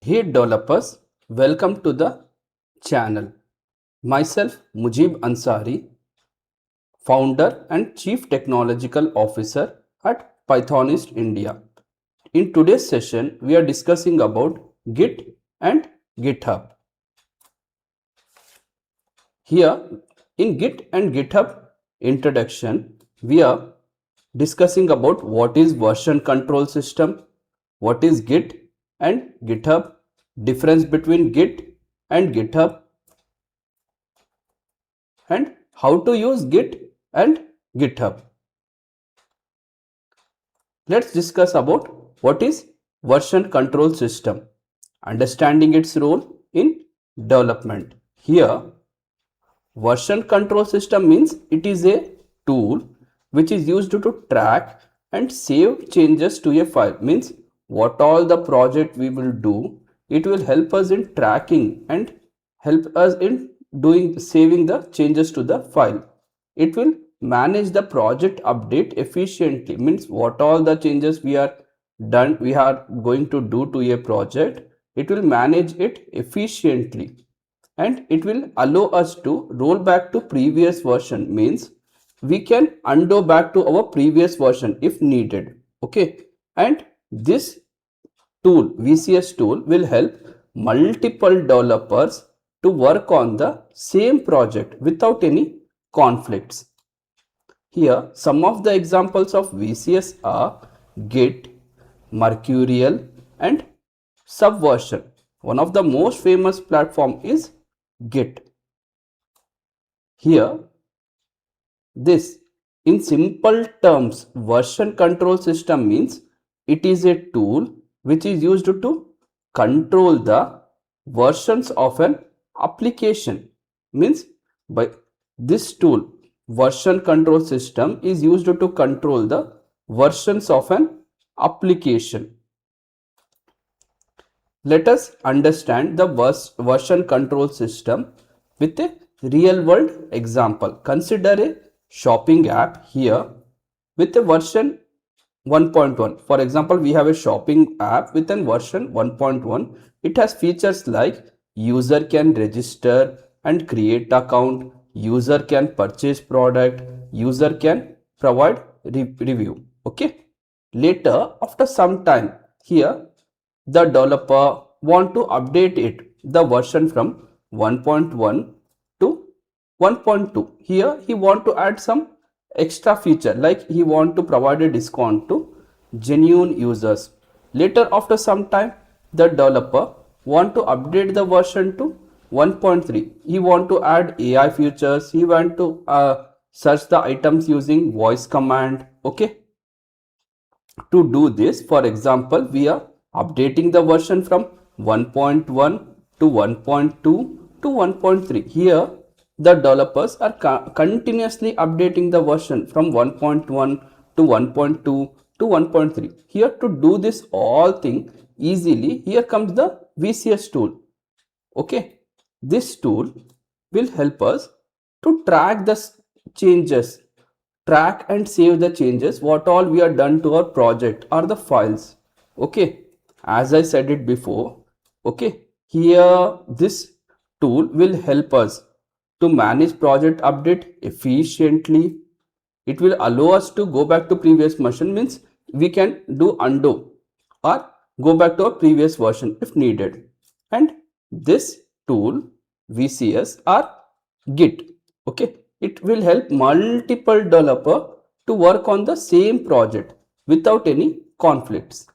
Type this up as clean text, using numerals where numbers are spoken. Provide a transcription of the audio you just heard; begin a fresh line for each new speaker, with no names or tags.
Hey developers, welcome to the channel. Myself Mujib Ansari, founder and chief technological officer at Pythonist India. In today's session, we are discussing about Git and GitHub. Here in Git and GitHub introduction, we are discussing about what is version control system, what is Git and GitHub, difference between Git and GitHub, and how to use Git and GitHub. Let's discuss about what is version control system, understanding its role in development. Here, version control system means it is a tool which is used to track and save changes to a file. Means what all the project we will do, it will help us in tracking and help us in doing saving the changes to the file. It will manage the project update efficiently. Means what all the changes we are going to do to a project, it will manage it efficiently, and it will allow us to roll back to previous version. Means we can undo back to our previous version if needed. Okay, and this tool, VCS tool, will help multiple developers to work on the same project without any conflicts. Here, some of the examples of VCS are Git, Mercurial, and Subversion. One of the most famous platform is Git. Here, this in simple terms, version control system means it is a tool which is used to control the versions of an application. Means by this tool, version control system is used to control the versions of an application. Let us understand the version control system with a real world example. Consider a shopping app here with a version 1.1. For example, we have a shopping app with a version 1.1. It has features like user can register and create account, user can purchase product, user can provide review. Okay. Later, after some time, here the developer want to update it the version from 1.1 to 1.2. Here he want to add some extra feature, like he want to provide a discount to genuine users. Later, after some time, the developer want to update the version to 1.3. He want to add AI features. He want to search the items using voice command. Okay. To do this, for example, we are updating the version from 1.1 to 1.2 to 1.3. Here, the developers are continuously updating the version from 1.1 to 1.2 to 1.3. Here, to do this all thing easily, here comes the VCS tool. Okay, this tool will help us to track the changes, track and save the changes what all we are done to our project or the files. Okay, as I said it before. Okay, here this tool will help us to manage project update efficiently. It will allow us to go back to previous version. Means we can do undo or go back to our previous version if needed. And this tool, VCS or Git, okay, it will help multiple developer to work on the same project without any conflicts.